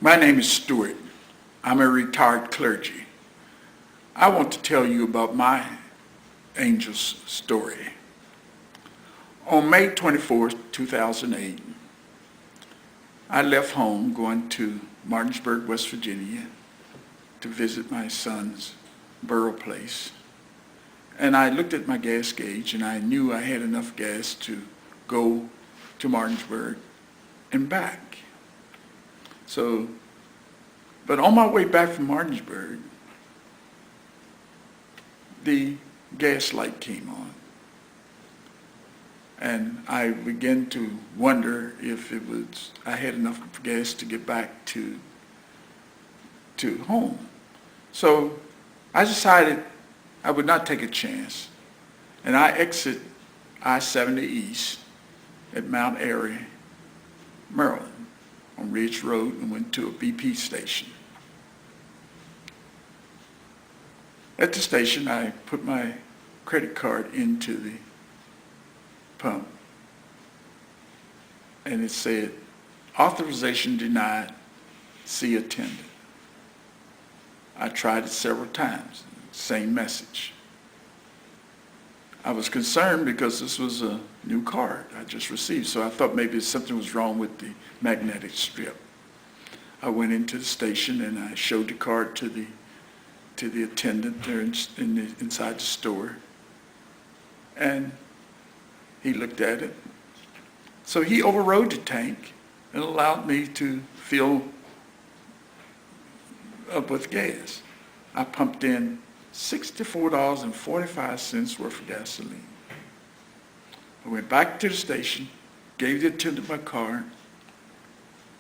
My name is Stuart. I'm a retired clergy. I want to tell you about my angel's story. On May 24th, 2008, I left home going to Martinsburg, West Virginia to visit my son's burial place. And I looked at my gas gauge and I knew I had enough gas to go to Martinsburg and back. But on my way back from Martinsburg, the gas light came on. And I began to wonder if I had enough gas to get back to home. So I decided I would not take a chance. And I exit I-70 East at Mount Airy, Maryland, on Ridge Road, and went to a BP station. At the station, I put my credit card into the pump, and it said, "Authorization denied, see attendant." I tried it several times, same message. I was concerned because this was a new card I just received, so I thought maybe something was wrong with the magnetic strip. I went into the station and I showed the card to the attendant there inside the store, and he looked at it. So he overrode the tank and allowed me to fill up with gas. I pumped in $64.45 worth of gasoline. I went back to the station, gave the attendant my card.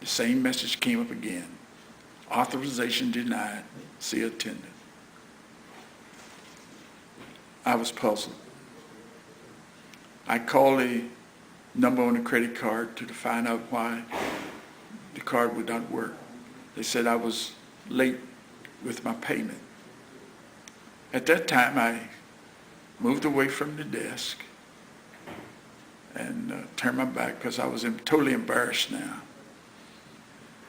The same message came up again. Authorization denied, see attendant. I was puzzled. I called the number on the credit card to find out why the card would not work. They said I was late with my payment. At that time, I moved away from the desk and turned my back because I was totally embarrassed now.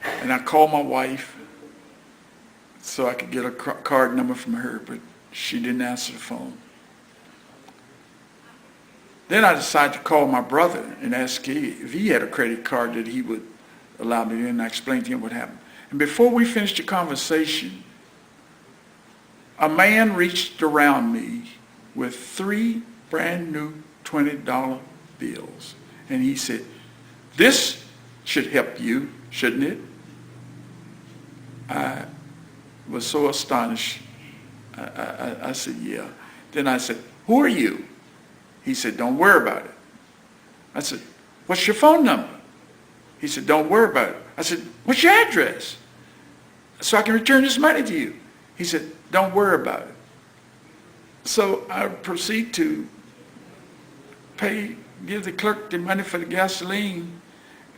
And I called my wife so I could get a card number from her, but she didn't answer the phone. Then I decided to call my brother and ask if he had a credit card that he would allow me in, and I explained to him what happened. And before we finished the conversation, a man reached around me with 3 brand new $20 bills. And he said, "This should help you, shouldn't it?" I was so astonished. I said, "Yeah." Then I said, "Who are you?" He said, "Don't worry about it." I said, "What's your phone number?" He said, "Don't worry about it." I said, "What's your address so I can return this money to you?" He said, "Don't worry about it." So I proceed to give the clerk the money for the gasoline,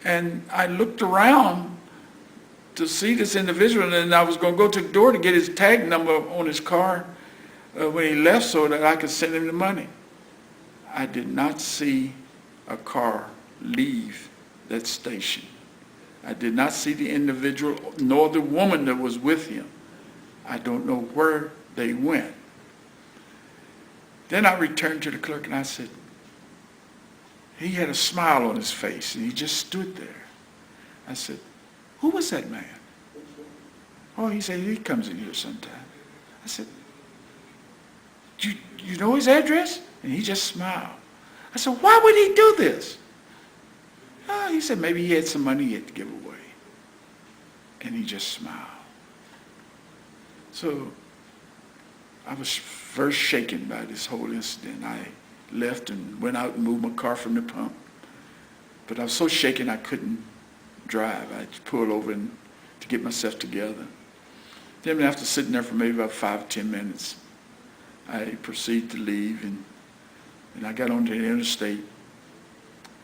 and I looked around to see this individual, and I was going to go to the door to get his tag number on his car when he left so that I could send him the money. I did not see a car leave that station. I did not see the individual nor the woman that was with him. I don't know where they went. Then I returned to the clerk and I said, he had a smile on his face and he just stood there. I said, "Who was that man?" "Oh," he said, "he comes in here sometime." I said, you know his address?" And he just smiled. I said, "Why would he do this?" "Oh," he said, "maybe he had some money he had to give away." And he just smiled. So I was first shaken by this whole incident. I left and went out and moved my car from the pump. But I was so shaken I couldn't drive. I just pulled over to get myself together. Then after sitting there for maybe about 5 or 10 minutes, I proceeded to leave, and I got onto the interstate,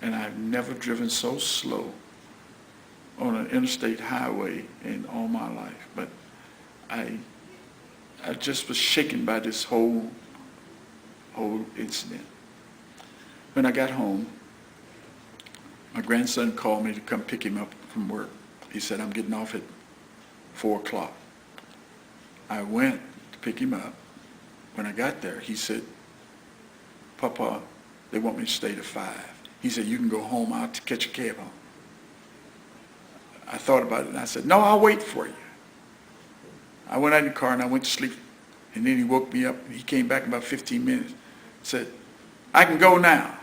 and I've never driven so slow on an interstate highway in all my life. But I just was shaken by this whole incident. When I got home, my grandson called me to come pick him up from work. He said, "I'm getting off at 4 o'clock. I went to pick him up. When I got there, he said, Papa, they want me to stay to 5. He said, you can go home. I'll catch a cab home. I thought about it, and I said, no, I'll wait for you. I went out in the car, and I went to sleep. And then he woke me up, and he came back in about 15 minutes. Said, I can go now.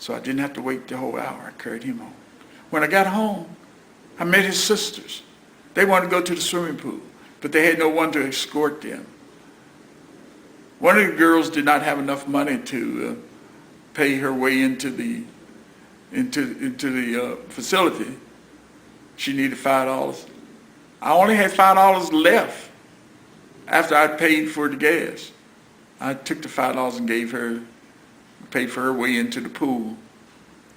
So I didn't have to wait the whole hour. I carried him home. When I got home, I met his sisters. They wanted to go to the swimming pool, but they had no one to escort them. One of the girls did not have enough money to pay her way into the facility. She needed $5. I only had $5 left after I paid for the gas. I took the $5 and paid for her way into the pool,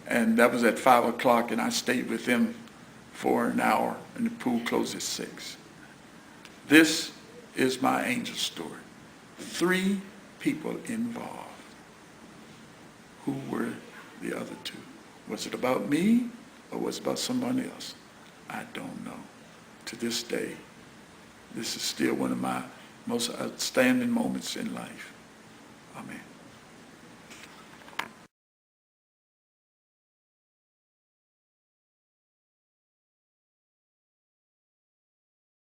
and that was at 5 o'clock, and I stayed with them for an hour, and the pool closed at 6. This is my angel story. 3 people involved. Who were the other 2? Was it about me, or was it about someone else? I don't know. To this day, this is still one of my most outstanding moments in life.